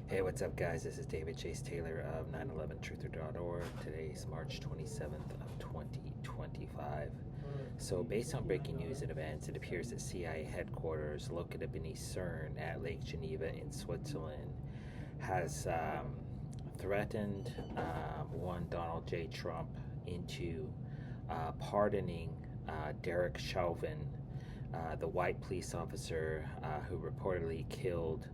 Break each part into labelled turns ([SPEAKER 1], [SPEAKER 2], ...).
[SPEAKER 1] Hey, what's up, guys? This is David Chase Taylor of 911truther.org. Today is March 27th of 2025. So, based on breaking news and events, it appears that CIA headquarters, located beneath CERN at Lake Geneva in Switzerland, has threatened one Donald J. Trump into pardoning Derek Chauvin, the white police officer who reportedly killed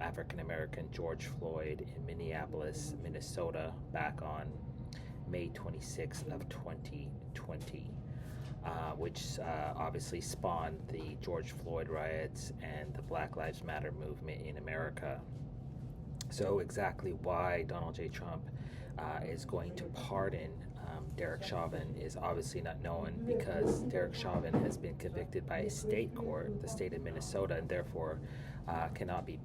[SPEAKER 1] African American George Floyd in Minneapolis, Minnesota, back on May 26th of 2020, which obviously spawned the George Floyd riots and the Black Lives Matter movement in America. So exactly why Donald J. Trump is going to pardon Derek Chauvin is obviously not known, because Derek Chauvin has been convicted by a state court, the state of Minnesota, and therefore cannot be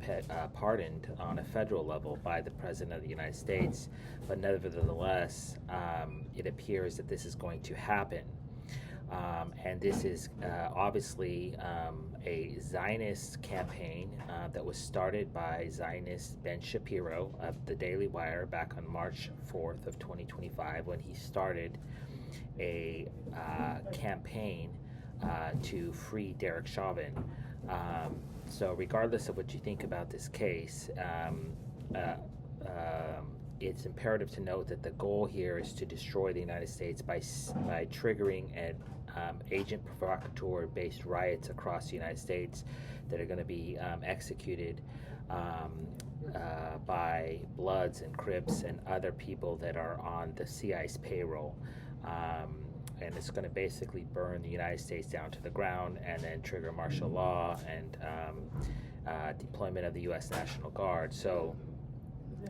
[SPEAKER 1] pardoned on a federal level by the President of the United States. But nevertheless, it appears that this is going to happen. And this is obviously a Zionist campaign that was started by Zionist Ben Shapiro of the Daily Wire back on March 4th of 2025, when he started a campaign to free Derek Chauvin. So regardless of what you think about this case, it's imperative to note that the goal here is to destroy the United States by triggering an agent provocateur based riots across the United States that are going to be executed by Bloods and Crips and other people that are on the CIA's payroll. And it's going to basically burn the United States down to the ground, and then trigger martial law and deployment of the U.S. National Guard. So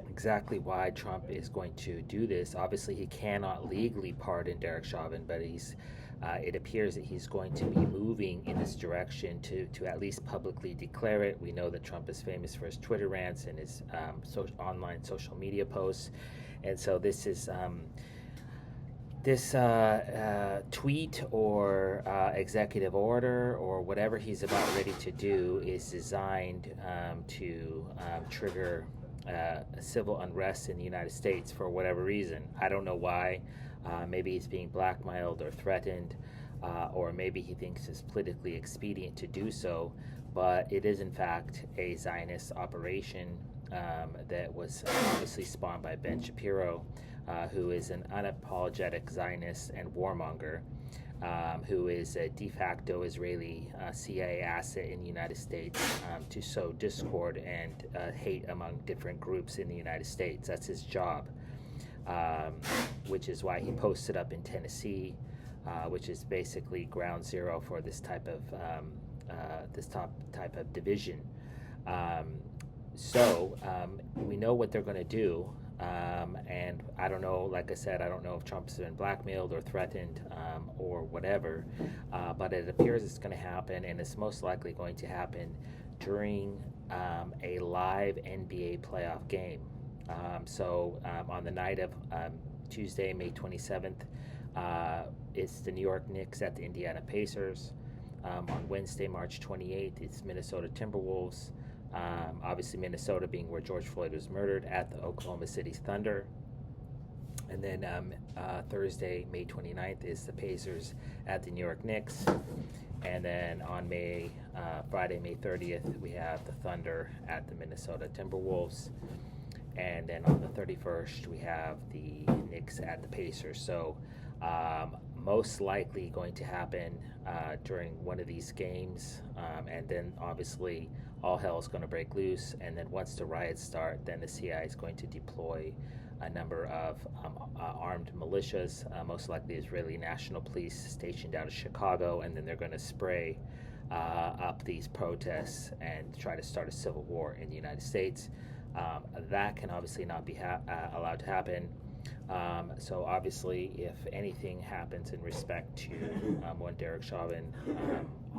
[SPEAKER 1] exactly why Trump is going to do this. Obviously, he cannot legally pardon Derek Chauvin, but it appears that he's going to be moving in this direction to at least publicly declare it. We know that Trump is famous for his Twitter rants and his online social media posts, and so this is this tweet or executive order or whatever he's about ready to do is designed to trigger civil unrest in the United States for whatever reason. I don't know why. Maybe he's being blackmailed or threatened, or maybe he thinks it's politically expedient to do so. But it is, in fact, a Zionist operation that was obviously spawned by Ben Shapiro, who is an unapologetic Zionist and warmonger, who is a de facto Israeli CIA asset in the United States, to sow discord and hate among different groups in the United States. That's his job, which is why he posted up in Tennessee, which is basically ground zero for this type of division. So we know what they're going to do. And I don't know, like I said, I don't know if Trump's been blackmailed or threatened or whatever, but it appears it's going to happen, and it's most likely going to happen during a live NBA playoff game. So on the night of Tuesday, May 27th, it's the New York Knicks at the Indiana Pacers. On Wednesday, March 28th, it's Minnesota Timberwolves. Obviously Minnesota being where George Floyd was murdered, at the Oklahoma City Thunder. And then Thursday, May 29th, is the Pacers at the New York Knicks. And then on Friday, May 30th, we have the Thunder at the Minnesota Timberwolves. And then on the 31st, we have the Knicks at the Pacers. So most likely going to happen during one of these games. And then obviously all hell is going to break loose. And then once the riots start, then the CIA is going to deploy a number of armed militias, most likely Israeli National Police stationed out of Chicago. And then they're going to spray up these protests and try to start a civil war in the United States. That can obviously not be allowed to happen. So obviously, if anything happens in respect to one Derek Chauvin,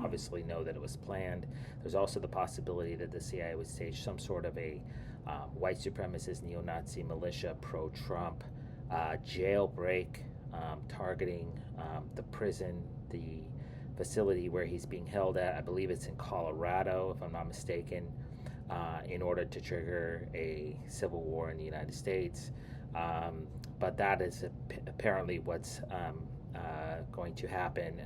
[SPEAKER 1] obviously know that it was planned. There's also the possibility that the CIA would stage some sort of a white supremacist neo-Nazi militia pro-Trump jailbreak, targeting the prison, the facility where he's being held at. I believe it's in Colorado, if I'm not mistaken. in order to trigger a civil war in the United States. But that is apparently what's going to happen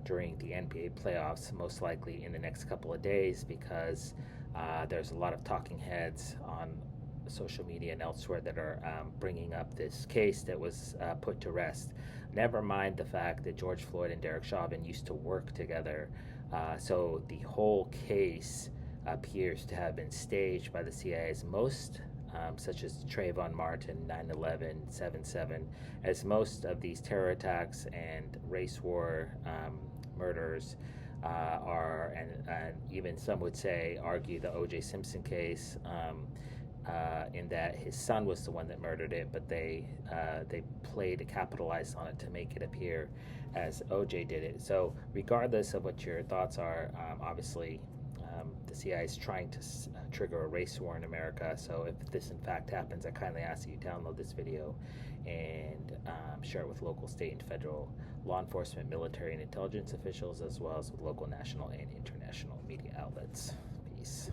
[SPEAKER 1] during the NBA playoffs, most likely in the next couple of days, because there's a lot of talking heads on social media and elsewhere that are bringing up this case that was put to rest. Never mind the fact that George Floyd and Derek Chauvin used to work together. So the whole case appears to have been staged by the CIA, as most, such as Trayvon Martin, 9/11, 7/7, as most of these terror attacks and race war murders are, and even some would say, argue the O.J. Simpson case, in that his son was the one that murdered it, but they capitalized on it to make it appear as O.J. did it. So regardless of what your thoughts are, obviously the CIA is trying to trigger a race war in America. So if this in fact happens, I kindly ask that you download this video and share it with local, state, and federal law enforcement, military, and intelligence officials, as well as with local, national, and international media outlets. Peace.